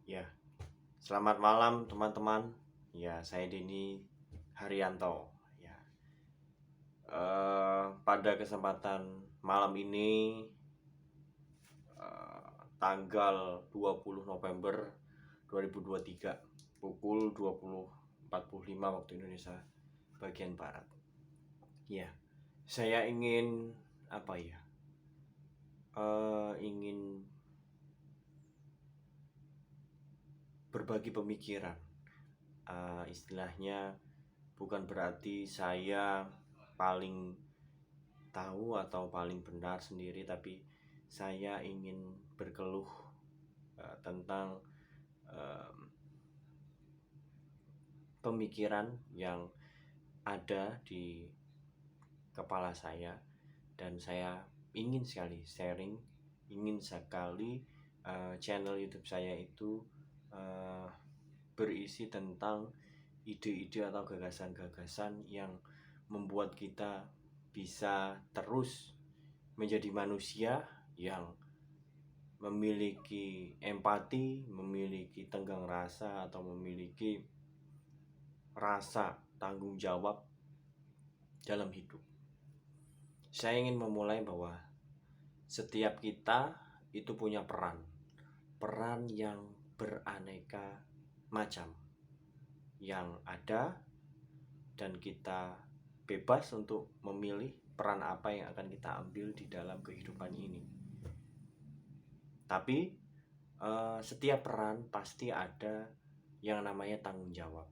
Ya, selamat malam teman-teman. Ya, saya Denny Haryanto. Ya, pada kesempatan malam ini, tanggal 20 November 2023, pukul 20.45 waktu Indonesia bagian barat. Ya, saya ingin apa ya? Ingin berbagi pemikiran. Istilahnya bukan berarti saya paling tahu atau paling benar sendiri, tapi saya ingin berkeluh tentang uh, pemikiran yang ada di kepala saya, dan saya ingin sekali sharing, ingin sekali channel YouTube saya itu uh, berisi tentang ide-ide atau gagasan-gagasan yang membuat kita bisa terus menjadi manusia yang memiliki empati, memiliki tenggang rasa, atau memiliki rasa tanggung jawab dalam hidup. Saya ingin memulai bahwa setiap kita itu punya peran yang beraneka macam yang ada, dan kita bebas untuk memilih peran apa yang akan kita ambil di dalam kehidupan ini. Tapi setiap peran pasti ada yang namanya tanggung jawab.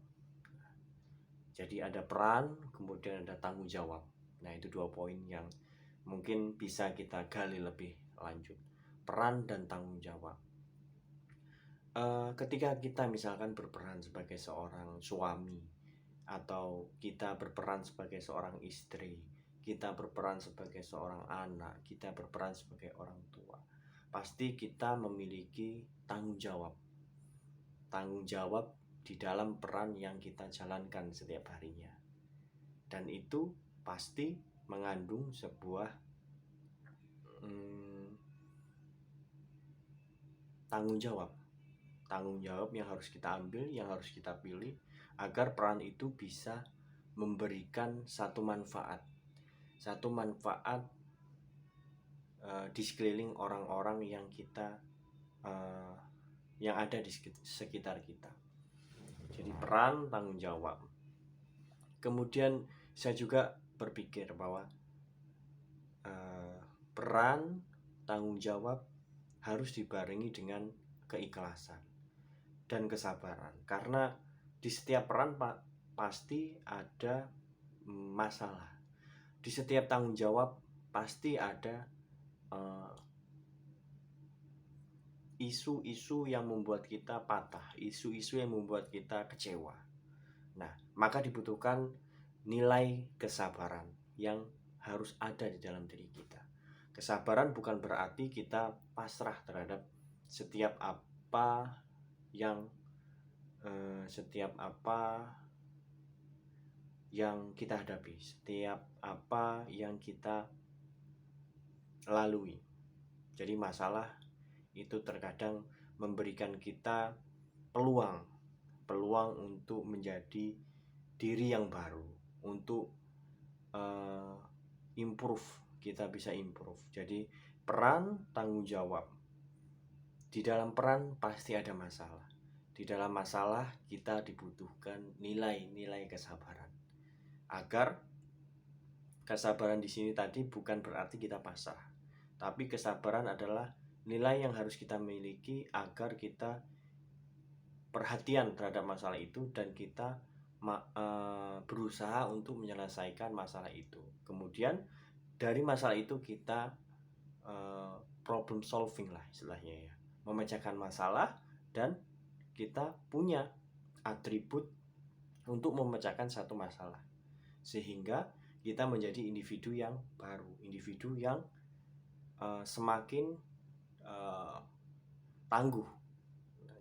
Jadi ada peran, kemudian ada tanggung jawab. Nah, itu 2 poin yang mungkin bisa kita gali lebih lanjut. Peran dan tanggung jawab. Ketika kita misalkan berperan sebagai seorang suami, atau kita berperan sebagai seorang istri, kita berperan sebagai seorang anak, kita berperan sebagai orang tua, pasti kita memiliki tanggung jawab. Tanggung jawab di dalam peran yang kita jalankan setiap harinya. Dan itu pasti mengandung sebuah tanggung jawab. Tanggung jawab yang harus kita ambil, yang harus kita pilih, agar peran itu bisa memberikan satu manfaat. Satu manfaat di sekeliling orang-orang yang kita yang ada di sekitar kita. Jadi peran, tanggung jawab. Kemudian saya juga berpikir bahwa peran, tanggung jawab harus dibarengi dengan keikhlasan dan kesabaran, karena di setiap peran pasti ada masalah. Di setiap tanggung jawab pasti ada isu-isu yang membuat kita patah, isu-isu yang membuat kita kecewa. Nah, maka dibutuhkan nilai kesabaran yang harus ada di dalam diri kita. Kesabaran bukan berarti kita pasrah terhadap setiap apa yang kita hadapi, setiap apa yang kita lalui. Jadi masalah itu terkadang memberikan kita peluang untuk menjadi diri yang baru, untuk improve, kita bisa improve. Jadi peran, tanggung jawab. Di dalam peran pasti ada masalah. Di dalam masalah kita dibutuhkan nilai-nilai kesabaran. Agar kesabaran di sini tadi bukan berarti kita pasrah, tapi kesabaran adalah nilai yang harus kita miliki agar kita perhatian terhadap masalah itu, dan kita berusaha untuk menyelesaikan masalah itu. Kemudian dari masalah itu kita problem solving lah istilahnya ya, memecahkan masalah, dan kita punya atribut untuk memecahkan satu masalah, sehingga kita menjadi individu yang baru, individu yang semakin tangguh.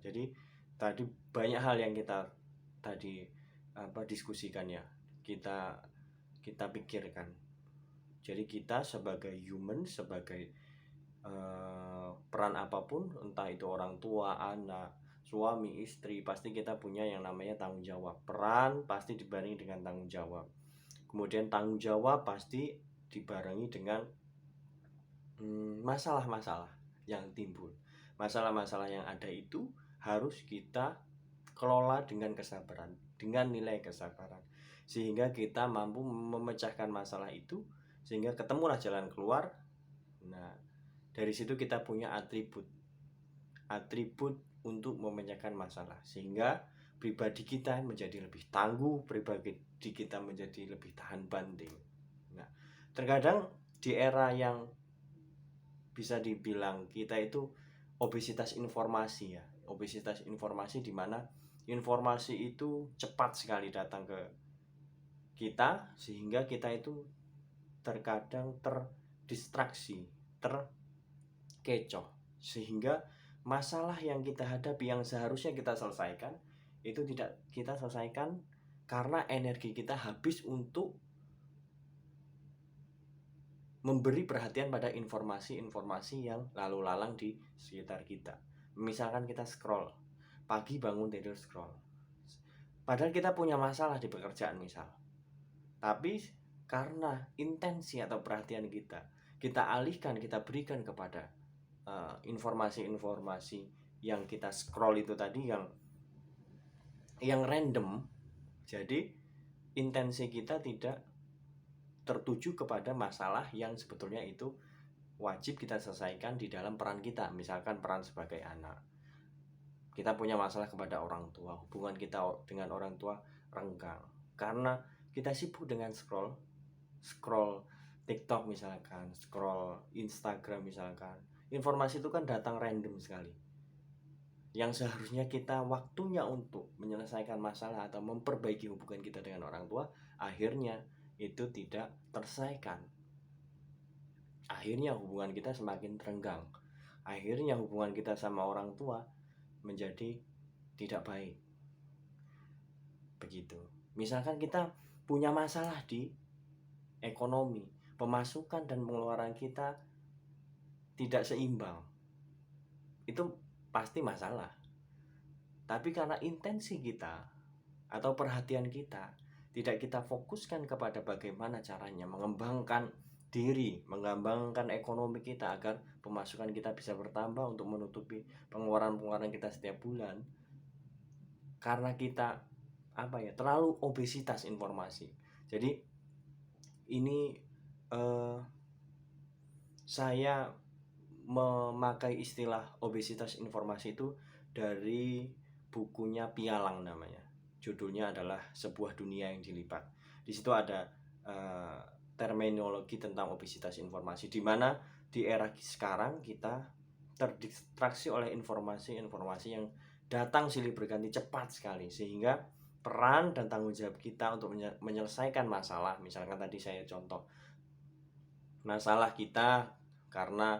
Jadi tadi banyak hal yang kita tadi diskusikan ya, kita pikirkan. Jadi kita sebagai human, sebagai peran apapun, entah itu orang tua, anak, suami, istri, pasti kita punya yang namanya tanggung jawab. Peran pasti dibarengi dengan tanggung jawab. Kemudian tanggung jawab pasti dibarengi dengan masalah-masalah yang timbul. Masalah-masalah yang ada itu harus kita kelola dengan kesabaran, dengan nilai kesabaran, sehingga kita mampu memecahkan masalah itu, sehingga ketemulah jalan keluar. Nah, dari situ kita punya atribut untuk memecahkan masalah, sehingga pribadi kita menjadi lebih tangguh, pribadi kita menjadi lebih tahan banting. Nah, terkadang di era yang bisa dibilang kita itu obesitas informasi ya, obesitas informasi, di mana informasi itu cepat sekali datang ke kita, sehingga kita itu terkadang terdistraksi, terkecoh, sehingga masalah yang kita hadapi yang seharusnya kita selesaikan itu tidak kita selesaikan karena energi kita habis untuk memberi perhatian pada informasi-informasi yang lalu lalang di sekitar kita. Misalkan kita scroll, pagi bangun tidur scroll, padahal kita punya masalah di pekerjaan misal, tapi karena intensi atau perhatian kita alihkan, kita berikan kepada informasi-informasi yang kita scroll itu tadi, yang random. Jadi intensi kita tidak tertuju kepada masalah yang sebetulnya itu wajib kita selesaikan di dalam peran kita. Misalkan peran sebagai anak, kita punya masalah kepada orang tua, hubungan kita dengan orang tua renggang karena kita sibuk dengan scroll TikTok misalkan, scroll Instagram misalkan. Informasi itu kan datang random sekali, yang seharusnya kita waktunya untuk menyelesaikan masalah atau memperbaiki hubungan kita dengan orang tua, akhirnya itu tidak terselesaikan. Akhirnya hubungan kita semakin renggang. Akhirnya hubungan kita sama orang tua menjadi tidak baik. Begitu. Misalkan kita punya masalah di ekonomi, pemasukan dan pengeluaran kita tidak seimbang, itu pasti masalah. Tapi karena intensi kita atau perhatian kita tidak kita fokuskan kepada bagaimana caranya mengembangkan diri, mengembangkan ekonomi kita agar pemasukan kita bisa bertambah untuk menutupi pengeluaran-pengeluaran kita setiap bulan, karena kita terlalu obesitas informasi. Jadi ini saya memakai istilah obesitas informasi itu dari bukunya Pialang namanya. Judulnya adalah Sebuah Dunia yang Dilipat. Di situ ada terminologi tentang obesitas informasi, di mana di era sekarang kita terdistraksi oleh informasi-informasi yang datang silih berganti cepat sekali, sehingga peran dan tanggung jawab kita untuk menyelesaikan masalah, misalkan tadi saya contoh masalah kita karena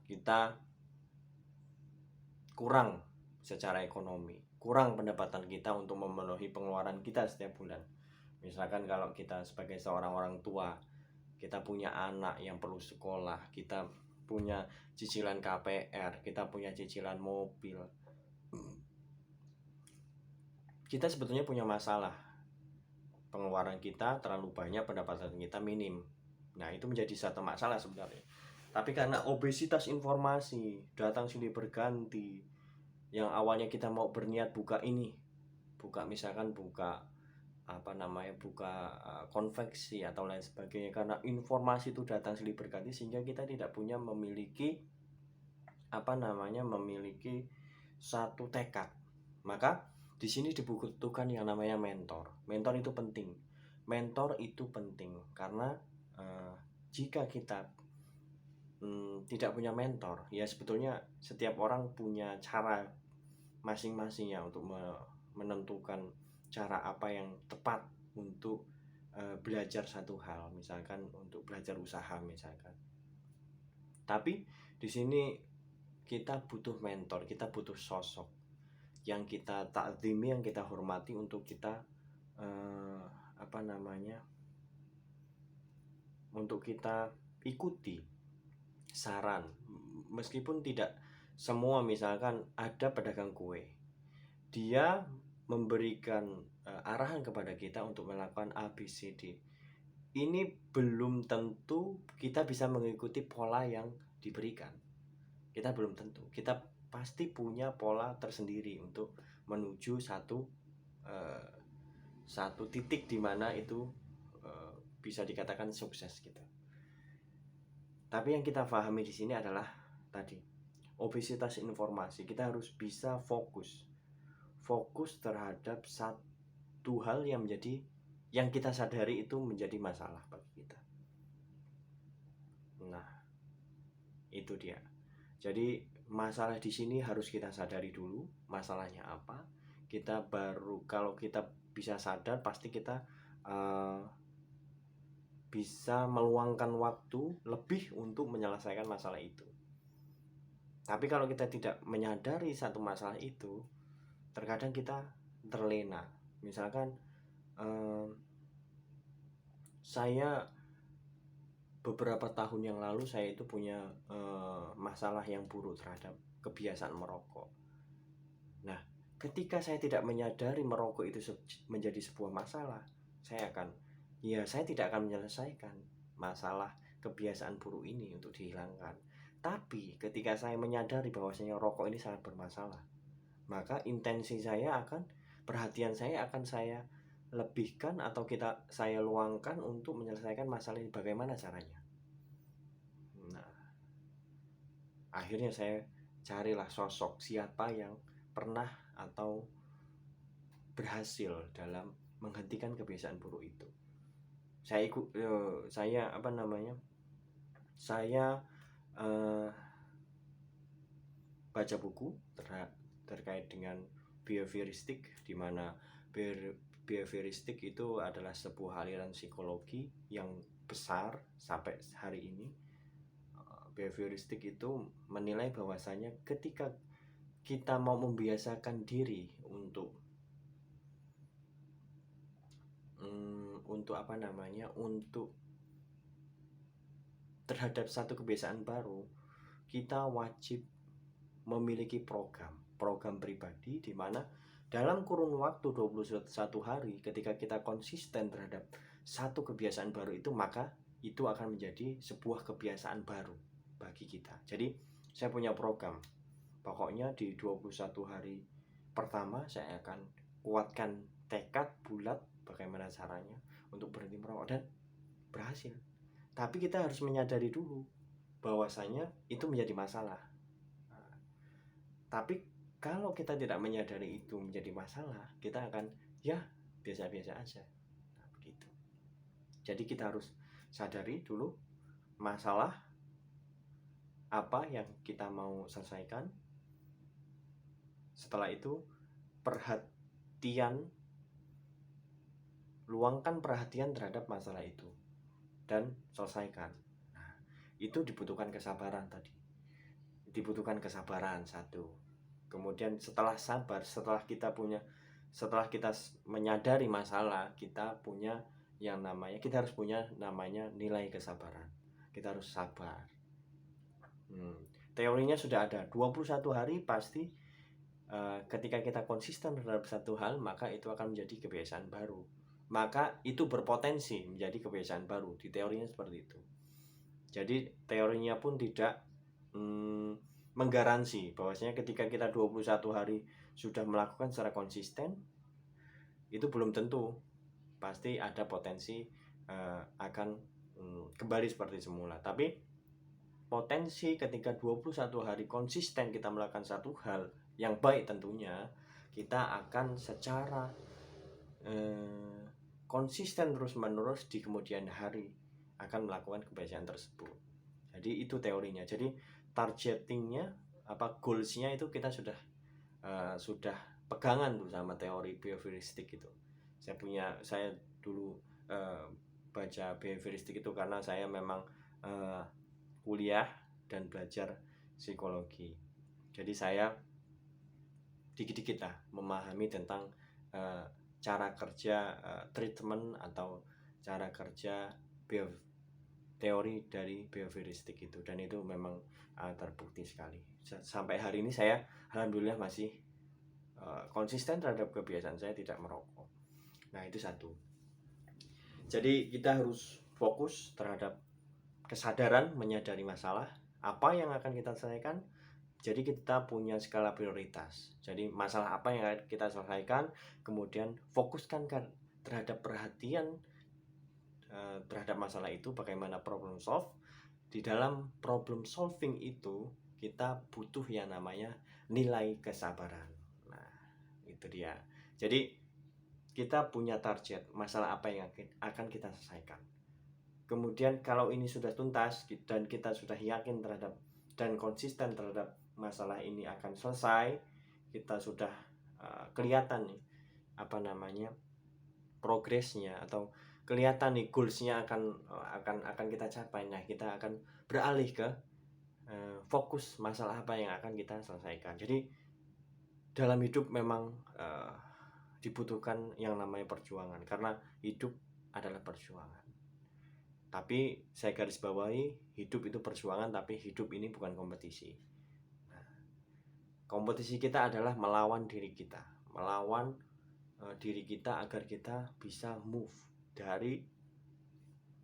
kita kurang secara ekonomi, kurang pendapatan kita untuk memenuhi pengeluaran kita setiap bulan. Misalkan kalau kita sebagai seorang orang tua, kita punya anak yang perlu sekolah, kita punya cicilan KPR, kita punya cicilan mobil, kita sebetulnya punya masalah. Pengeluaran kita terlalu banyak, pendapatan kita minim. Nah, itu menjadi satu masalah sebenarnya. Tapi karena obesitas informasi datang silih berganti, yang awalnya kita mau berniat buka misalkan buka konveksi atau lain sebagainya, karena informasi itu datang silih berganti, sehingga kita tidak punya memiliki satu tekad. Maka di sini dibutuhkan yang namanya mentor. Mentor itu penting karena jika kita tidak punya mentor, ya sebetulnya setiap orang punya cara masing-masing ya untuk menentukan cara apa yang tepat untuk belajar satu hal, misalkan untuk belajar usaha misalkan. Tapi di sini kita butuh mentor, kita butuh sosok yang kita takzimi, yang kita hormati, untuk kita untuk kita ikuti saran, meskipun tidak semua, misalkan ada pedagang kue, dia memberikan arahan kepada kita untuk melakukan A, B, C, D. Ini belum tentu kita bisa mengikuti pola yang diberikan. Kita belum tentu. Kita pasti punya pola tersendiri untuk menuju satu titik di mana itu bisa dikatakan sukses gitu. Tapi yang kita pahami di sini adalah tadi obesitas informasi. Kita harus bisa fokus terhadap satu hal yang kita sadari itu menjadi masalah bagi kita. Nah, itu dia. Jadi masalah di sini harus kita sadari dulu masalahnya apa. Kita baru, kalau kita bisa sadar, pasti kita bisa meluangkan waktu lebih untuk menyelesaikan masalah itu. Tapi kalau kita tidak menyadari satu masalah itu, terkadang kita terlena. Misalkan saya beberapa tahun yang lalu saya itu punya masalah yang buruk terhadap kebiasaan merokok. Nah, ketika saya tidak menyadari merokok itu menjadi sebuah masalah, saya tidak akan menyelesaikan masalah kebiasaan buruk ini untuk dihilangkan. Tapi ketika saya menyadari bahwasanya rokok ini sangat bermasalah, maka perhatian saya akan saya lebihkan atau saya luangkan untuk menyelesaikan masalah ini. Bagaimana caranya? Nah, akhirnya saya carilah sosok siapa yang pernah atau berhasil dalam menghentikan kebiasaan buruk itu. Saya baca buku terkait dengan behavioristik, di mana behavioristik itu adalah sebuah aliran psikologi yang besar sampai hari ini. Behavioristik itu menilai bahwasanya ketika kita mau membiasakan diri untuk terhadap satu kebiasaan baru, kita wajib memiliki program pribadi, di mana dalam kurun waktu 21 hari ketika kita konsisten terhadap satu kebiasaan baru itu, maka itu akan menjadi sebuah kebiasaan baru bagi kita. Jadi saya punya program, pokoknya di 21 hari pertama saya akan kuatkan tekad bulat bagaimana caranya untuk berhenti merokok, dan berhasil. Tapi kita harus menyadari dulu bahwasanya itu menjadi masalah. Tapi kalau kita tidak menyadari itu menjadi masalah, kita akan biasa-biasa aja. Nah, begitu. Jadi kita harus sadari dulu masalah apa yang kita mau selesaikan. Setelah itu luangkan perhatian terhadap masalah itu dan selesaikan. Nah, itu dibutuhkan kesabaran tadi. Dibutuhkan kesabaran satu. Kemudian setelah kita menyadari masalah, kita harus punya namanya nilai kesabaran. Kita harus sabar. Teorinya sudah ada, 21 hari pasti ketika kita konsisten terhadap satu hal, maka itu akan menjadi kebiasaan baru. Maka itu berpotensi menjadi kebiasaan baru. Di teorinya seperti itu. Jadi teorinya pun tidak menggaransi bahwasanya ketika kita 21 hari sudah melakukan secara konsisten, itu belum tentu. Pasti ada potensi akan kembali seperti semula. Tapi potensi ketika 21 hari konsisten kita melakukan satu hal yang baik, tentunya kita akan secara konsisten terus-menerus di kemudian hari akan melakukan kebiasaan tersebut. Jadi itu teorinya. Jadi targetingnya, goalsnya itu kita sudah pegangan tuh sama teori behavioristik itu. Saya dulu baca behavioristik itu karena saya memang kuliah dan belajar psikologi. Jadi saya dikit-dikit lah memahami tentang cara kerja treatment atau cara kerja teori dari bioheuristik itu, dan itu memang terbukti sekali. Sampai hari ini saya alhamdulillah masih konsisten terhadap kebiasaan saya tidak merokok. Nah, itu satu. Jadi kita harus fokus terhadap kesadaran, menyadari masalah apa yang akan kita selesaikan. Jadi kita punya skala prioritas. Jadi masalah apa yang akan kita selesaikan, kemudian fokuskan terhadap perhatian terhadap masalah itu, bagaimana problem solve. Di dalam problem solving itu kita butuh yang namanya nilai kesabaran. Nah, itu dia. Jadi kita punya target masalah apa yang akan kita selesaikan. Kemudian kalau ini sudah tuntas dan kita sudah yakin terhadap dan konsisten terhadap masalah ini akan selesai, kita sudah kelihatan nih progresnya, atau kelihatan nih goalsnya akan kita capai. Nah, kita akan beralih ke fokus masalah apa yang akan kita selesaikan. Jadi dalam hidup memang dibutuhkan yang namanya perjuangan, karena hidup adalah perjuangan. Tapi saya garis bawahi, hidup itu perjuangan, tapi hidup ini bukan kompetisi. Nah, kompetisi kita adalah melawan diri kita, melawan diri kita agar kita bisa move dari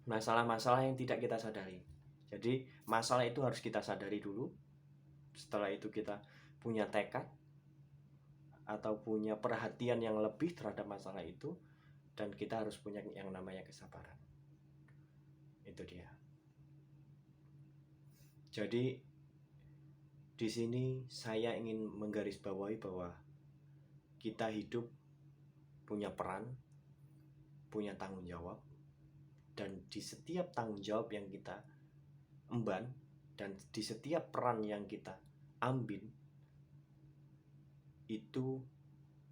masalah-masalah yang tidak kita sadari. Jadi masalah itu harus kita sadari dulu. Setelah itu kita punya tekad atau punya perhatian yang lebih terhadap masalah itu, dan kita harus punya yang namanya kesabaran. Itu dia. Jadi di sini saya ingin menggarisbawahi bahwa kita hidup punya peran, punya tanggung jawab, dan di setiap tanggung jawab yang kita emban dan di setiap peran yang kita ambil itu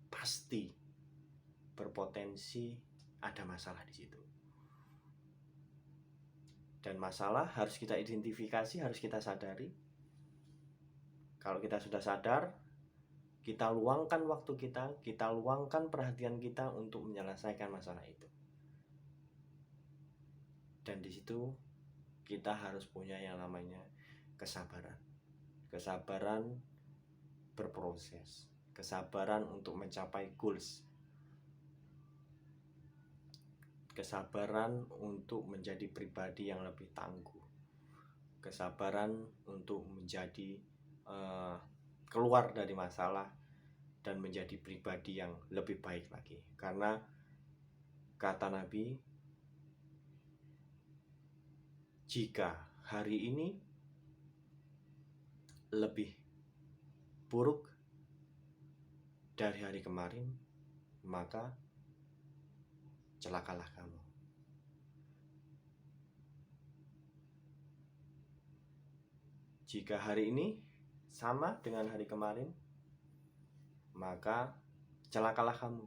pasti berpotensi ada masalah di situ. Dan masalah harus kita identifikasi, harus kita sadari. Kalau kita sudah sadar, kita luangkan waktu kita luangkan perhatian kita untuk menyelesaikan masalah itu. Dan di situ kita harus punya yang namanya kesabaran. Kesabaran berproses, kesabaran untuk mencapai goals, kesabaran untuk menjadi pribadi yang lebih tangguh, kesabaran untuk menjadi keluar dari masalah dan menjadi pribadi yang lebih baik lagi. Karena kata Nabi, jika hari ini lebih buruk dari hari kemarin, maka celakalah kamu. Jika hari ini sama dengan hari kemarin, maka celakalah kamu.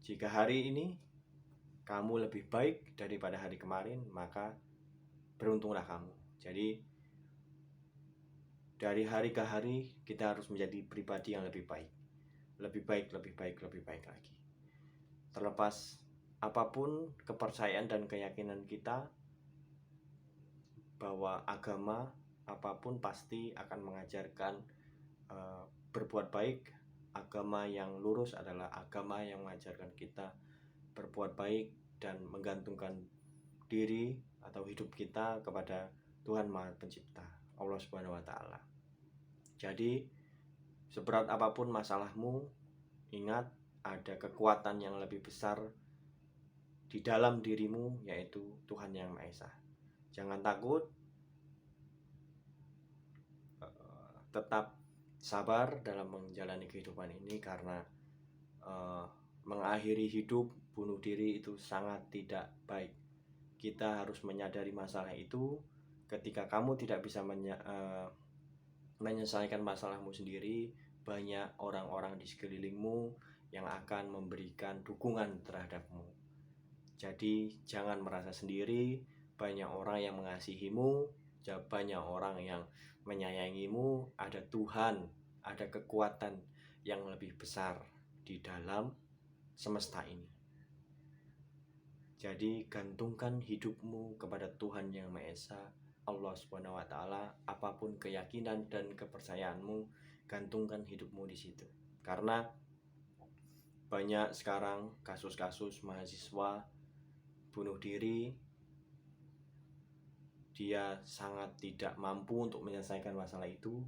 Jika hari ini kamu lebih baik daripada hari kemarin, maka beruntunglah kamu. Jadi dari hari ke hari kita harus menjadi pribadi yang lebih baik. Lebih baik, lebih baik, lebih baik lagi. Terlepas apapun kepercayaan dan keyakinan kita, bahwa agama apapun pasti akan mengajarkan berbuat baik. Agama yang lurus adalah agama yang mengajarkan kita berbuat baik dan menggantungkan diri atau hidup kita kepada Tuhan Maha Pencipta, Allah Subhanahu wa Ta'ala. Jadi seberat apapun masalahmu, ingat ada kekuatan yang lebih besar di dalam dirimu, yaitu Tuhan Yang Maha Esa. Jangan takut, tetap sabar dalam menjalani kehidupan ini, karena mengakhiri hidup bunuh diri itu sangat tidak baik. Kita harus menyadari masalah itu. Ketika kamu tidak bisa menyelesaikan masalahmu sendiri, banyak orang-orang di sekelilingmu yang akan memberikan dukungan terhadapmu. Jadi jangan merasa sendiri, banyak orang yang mengasihimu, banyak orang yang menyayangimu. Ada Tuhan, ada kekuatan yang lebih besar di dalam semesta ini. Jadi gantungkan hidupmu kepada Tuhan Yang Maha Esa, Allah Subhanahu wa taala. Apapun keyakinan dan kepercayaanmu, gantungkan hidupmu di situ. Karena banyak sekarang kasus-kasus mahasiswa bunuh diri, dia sangat tidak mampu untuk menyelesaikan masalah itu,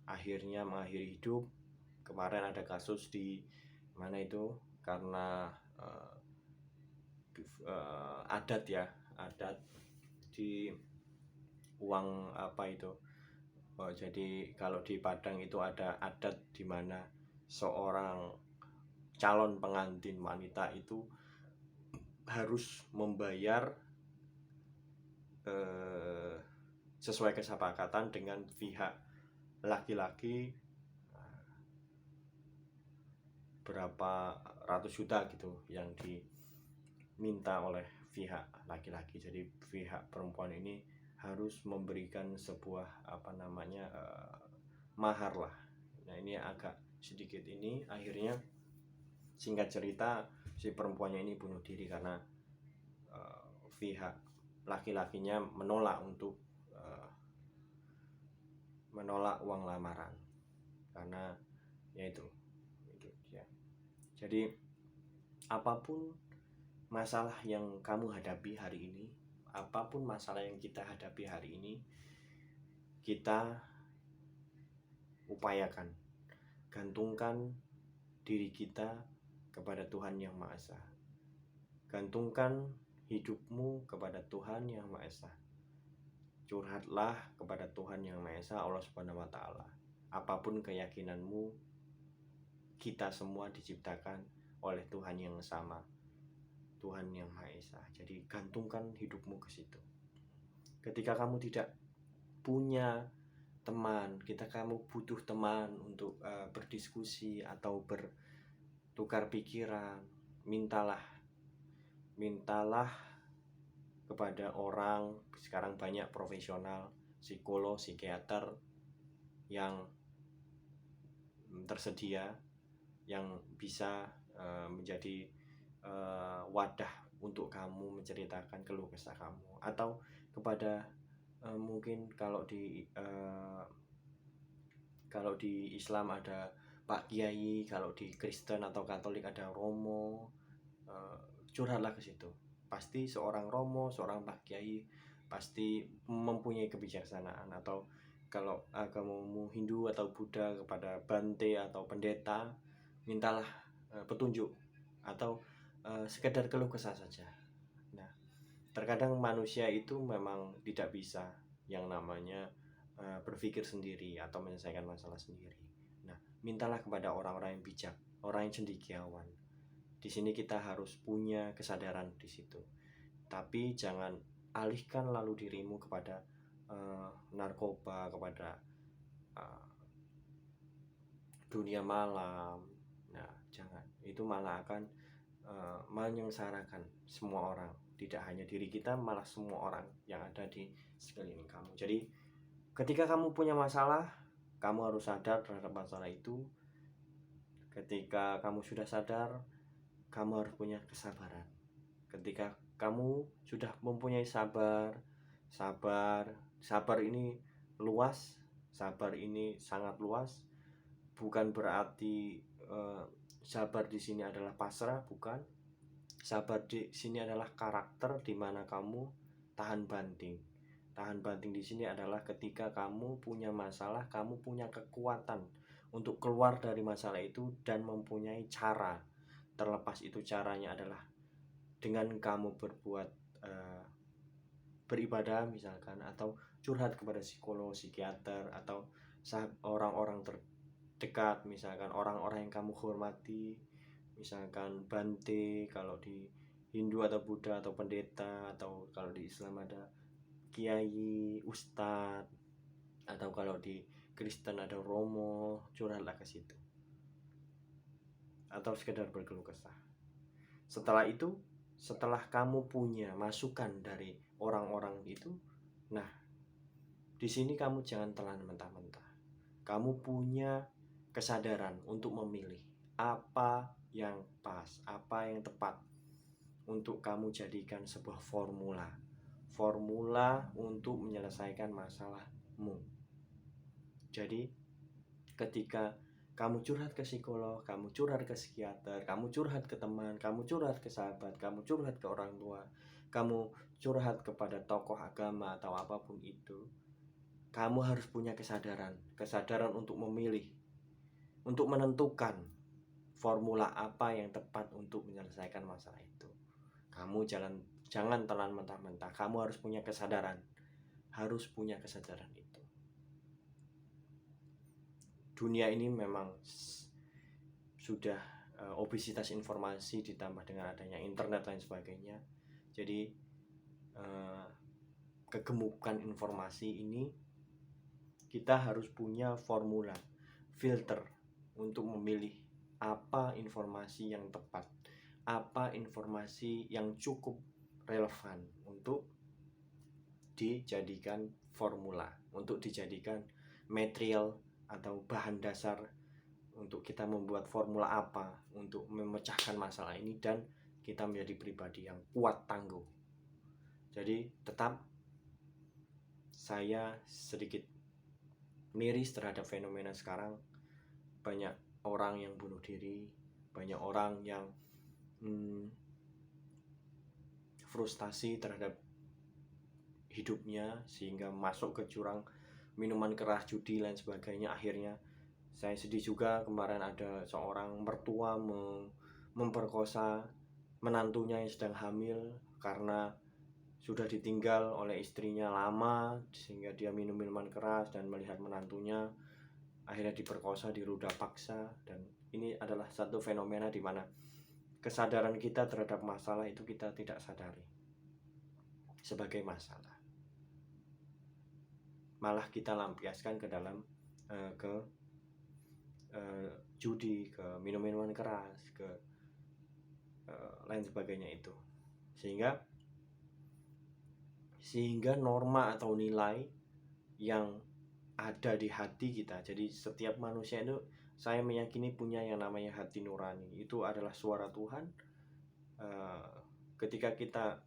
akhirnya mengakhiri hidup. Kemarin ada kasus di mana itu karena adat di uang apa itu. Jadi kalau di Padang itu ada adat di mana seorang calon pengantin wanita itu harus membayar sesuai kesepakatan dengan pihak laki-laki berapa ratus juta gitu yang diminta oleh pihak laki-laki. Jadi pihak perempuan ini harus memberikan sebuah mahar lah. Nah ini agak sedikit ini, akhirnya singkat cerita si perempuannya ini bunuh diri karena pihak laki-lakinya menolak untuk menolak uang lamaran karena yaitu ya. Jadi apapun masalah yang kamu hadapi hari ini, apapun masalah yang kita hadapi hari ini, kita upayakan gantungkan diri kita kepada Tuhan Yang Maha Esa. Gantungkan hidupmu kepada Tuhan Yang Maha Esa. Curhatlah kepada Tuhan Yang Maha Esa, Allah Subhanahu wa taala. Apapun keyakinanmu, kita semua diciptakan oleh Tuhan yang sama, Tuhan Yang Maha Esa. Jadi gantungkan hidupmu ke situ. Ketika kamu tidak punya teman, kamu butuh teman untuk berdiskusi atau bertukar pikiran, mintalah kepada orang. Sekarang banyak profesional, psikolog, psikiater yang tersedia, yang bisa menjadi wadah untuk kamu menceritakan keluh kesah kamu. Atau kepada mungkin kalau di Islam ada Pak Kiai, kalau di Kristen atau Katolik ada Romo. Curhatlah ke situ. Pasti seorang Romo, seorang Pak Kiai pasti mempunyai kebijaksanaan. Atau kalau agamamu Hindu atau Buddha, kepada Bante atau pendeta, mintalah petunjuk atau sekedar keluh kesah saja. Nah, terkadang manusia itu memang tidak bisa yang namanya berpikir sendiri atau menyelesaikan masalah sendiri. Nah, mintalah kepada orang-orang yang bijak, orang yang cendekiawan. Di sini kita harus punya kesadaran di situ. Tapi jangan alihkan lalu dirimu kepada narkoba, kepada dunia malam. Nah, jangan. Itu malah akan menyengsarakan semua orang. Tidak hanya diri kita, malah semua orang yang ada di sekeliling kamu. Jadi ketika kamu punya masalah, kamu harus sadar terhadap masalah itu. Ketika kamu sudah sadar, kamu harus punya kesabaran. Ketika kamu sudah mempunyai sabar ini luas, sabar ini sangat luas. Bukan berarti sabar di sini adalah pasrah, bukan. Sabar di sini adalah karakter, di mana kamu tahan banting. Tahan banting di sini adalah ketika kamu punya masalah, kamu punya kekuatan untuk keluar dari masalah itu dan mempunyai cara. Terlepas itu caranya adalah dengan kamu berbuat beribadah misalkan, atau curhat kepada psikolog, psikiater, atau orang-orang terdekat, misalkan orang-orang yang kamu hormati, misalkan Bante kalau di Hindu, atau Buddha, atau pendeta, atau kalau di Islam ada Kiai, Ustadz, atau kalau di Kristen ada Romo. Curhatlah ke situ, atau sekedar berkeluh kesah. Setelah itu, setelah kamu punya masukan dari orang-orang itu, nah di sini kamu jangan telan mentah-mentah. Kamu punya kesadaran untuk memilih apa yang pas, apa yang tepat untuk kamu jadikan sebuah formula untuk menyelesaikan masalahmu. Jadi ketika kamu curhat ke psikolog, kamu curhat ke psikiater, kamu curhat ke teman, kamu curhat ke sahabat, kamu curhat ke orang tua, kamu curhat kepada tokoh agama atau apapun itu, kamu harus punya kesadaran untuk memilih, untuk menentukan formula apa yang tepat untuk menyelesaikan masalah itu. Kamu jangan telan mentah-mentah. Kamu harus punya kesadaran itu. Dunia ini memang sudah obesitas informasi ditambah dengan adanya internet lain sebagainya. Jadi kegemukan informasi ini, kita harus punya formula, filter untuk memilih apa informasi yang tepat, apa informasi yang cukup relevan untuk dijadikan formula, untuk dijadikan material atau bahan dasar untuk kita membuat formula apa untuk memecahkan masalah ini dan kita menjadi pribadi yang kuat tangguh. Jadi tetap saya sedikit miris terhadap fenomena sekarang. Banyak orang yang bunuh diri, banyak orang yang frustasi terhadap hidupnya sehingga masuk ke jurang minuman keras, judi lain sebagainya. Akhirnya saya sedih juga kemarin ada seorang mertua memperkosa menantunya yang sedang hamil karena sudah ditinggal oleh istrinya lama, sehingga dia minum minuman keras dan melihat menantunya akhirnya diperkosa, diruda paksa. Dan ini adalah satu fenomena di mana kesadaran kita terhadap masalah itu kita tidak sadari sebagai masalah, malah kita lampiaskan ke dalam judi, ke minum-minuman keras, ke lain sebagainya itu, sehingga norma atau nilai yang ada di hati kita. Jadi setiap manusia itu, saya meyakini, punya yang namanya hati nurani. Itu adalah suara Tuhan. Ketika kita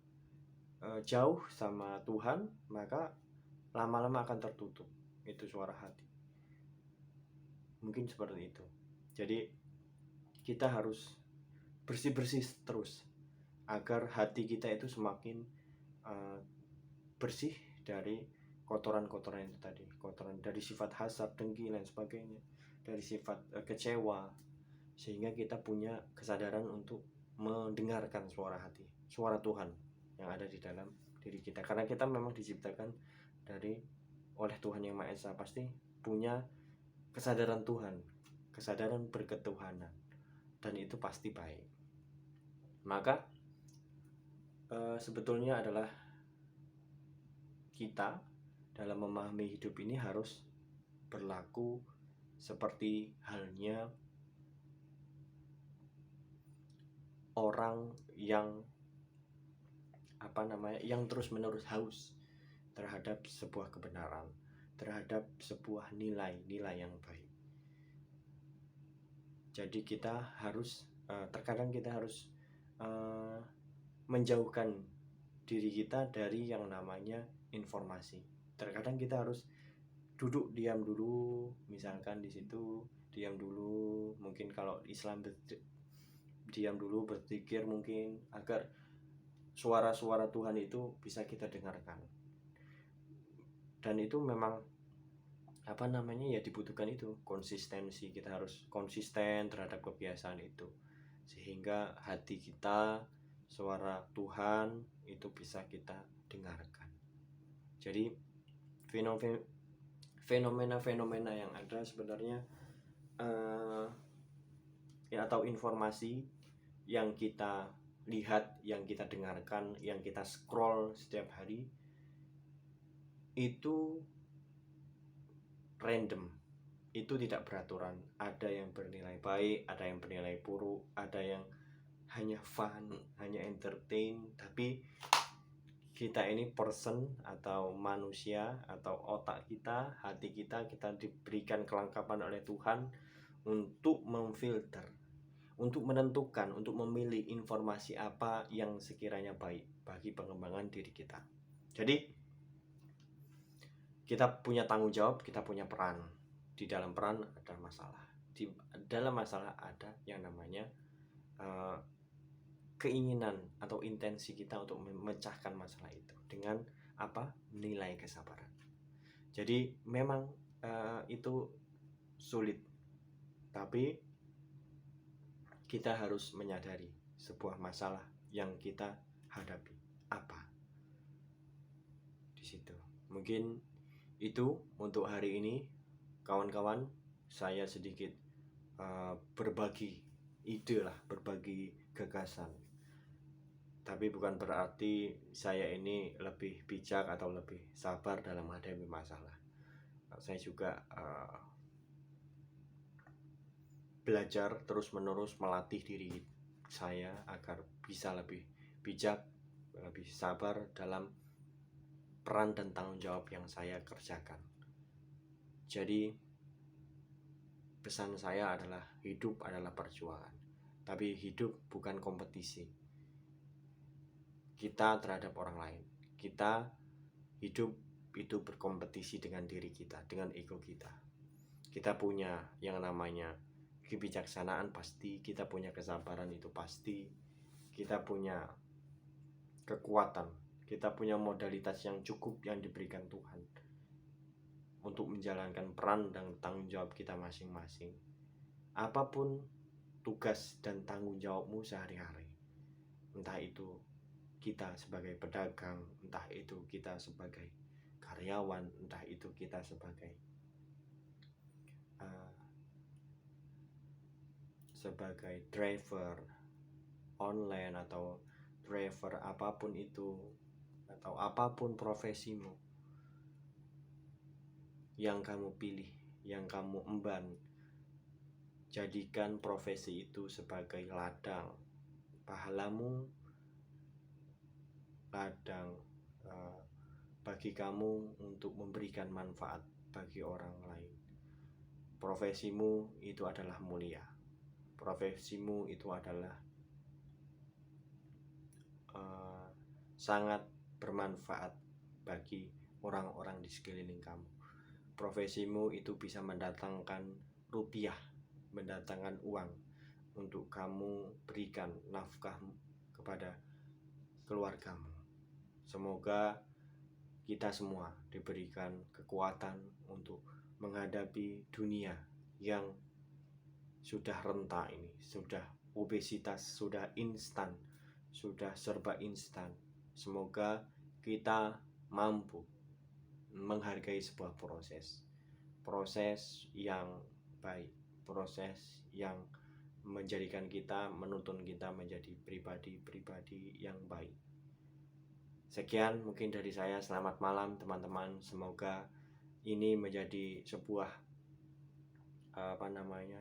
jauh sama Tuhan, maka lama-lama akan tertutup itu suara hati. Mungkin seperti itu. Jadi kita harus bersih-bersih terus agar hati kita itu semakin bersih dari kotoran-kotoran itu tadi, kotoran dari sifat hasad, dengki, lain sebagainya, dari sifat kecewa, sehingga kita punya kesadaran untuk mendengarkan suara hati, suara Tuhan yang ada di dalam diri kita. Karena kita memang diciptakan oleh Tuhan Yang Maha Esa, pasti punya kesadaran Tuhan, kesadaran berketuhanan, dan itu pasti baik. Maka sebetulnya adalah kita dalam memahami hidup ini harus berlaku seperti halnya orang yang yang terus-menerus haus terhadap sebuah kebenaran, terhadap sebuah nilai-nilai yang baik. Jadi kita harus terkadang kita harus menjauhkan diri kita dari yang namanya informasi. Terkadang kita harus duduk diam dulu, misalkan di situ diam dulu, mungkin kalau Islam diam dulu, berpikir mungkin, agar suara-suara Tuhan itu bisa kita dengarkan. Dan itu memang dibutuhkan itu konsistensi. Kita harus konsisten terhadap kebiasaan itu, sehingga hati kita, suara Tuhan itu bisa kita dengarkan. Jadi fenomena-fenomena yang ada sebenarnya atau informasi yang kita lihat, yang kita dengarkan, yang kita scroll setiap hari, itu random, itu tidak beraturan. Ada yang bernilai baik, ada yang bernilai buruk, ada yang hanya fun, hanya entertain. Tapi kita ini person atau manusia, atau otak kita, hati kita diberikan kelengkapan oleh Tuhan untuk memfilter, untuk menentukan, untuk memilih informasi apa yang sekiranya baik bagi pengembangan diri kita. Jadi kita punya tanggung jawab, kita punya peran. Di dalam peran ada masalah. Di dalam masalah ada yang namanya keinginan atau intensi kita untuk memecahkan masalah itu dengan apa? Nilai kesabaran. Jadi memang itu sulit, tapi kita harus menyadari sebuah masalah yang kita hadapi apa di situ. Mungkin itu untuk hari ini, kawan-kawan. Saya sedikit berbagi ide lah, berbagi gagasan. Tapi bukan berarti saya ini lebih bijak atau lebih sabar dalam menghadapi masalah. Saya juga belajar terus-menerus, melatih diri saya agar bisa lebih bijak, lebih sabar dalam peran dan tanggung jawab yang saya kerjakan. Jadi pesan saya adalah hidup adalah perjuangan, tapi hidup bukan kompetisi kita terhadap orang lain. Kita hidup itu berkompetisi dengan diri kita, dengan ego kita. Kita punya yang namanya kebijaksanaan pasti, kita punya kesabaran itu pasti, kita punya kekuatan, kita punya modalitas yang cukup yang diberikan Tuhan untuk menjalankan peran dan tanggung jawab kita masing-masing. Apapun tugas dan tanggung jawabmu sehari-hari, entah itu kita sebagai pedagang, entah itu kita sebagai karyawan, entah itu kita sebagai driver online atau driver apapun itu, atau apapun profesimu yang kamu pilih, yang kamu emban, jadikan profesi itu sebagai ladang pahalamu, ladang bagi kamu untuk memberikan manfaat bagi orang lain. Profesimu itu adalah mulia. Profesimu itu adalah sangat bermanfaat bagi orang-orang di sekeliling kamu. Profesimu itu bisa mendatangkan rupiah, mendatangkan uang untuk kamu berikan nafkah kepada keluargamu. Semoga kita semua diberikan kekuatan untuk menghadapi dunia yang sudah renta ini, sudah obesitas, sudah instan, sudah serba instan. Semoga kita mampu menghargai sebuah proses yang baik, proses yang menjadikan kita, menuntun kita menjadi pribadi-pribadi yang baik. Sekian mungkin dari saya. Selamat malam teman-teman. Semoga ini menjadi sebuah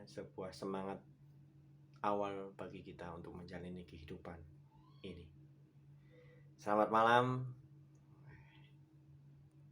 sebuah semangat awal bagi kita untuk menjalani kehidupan ini. Selamat malam.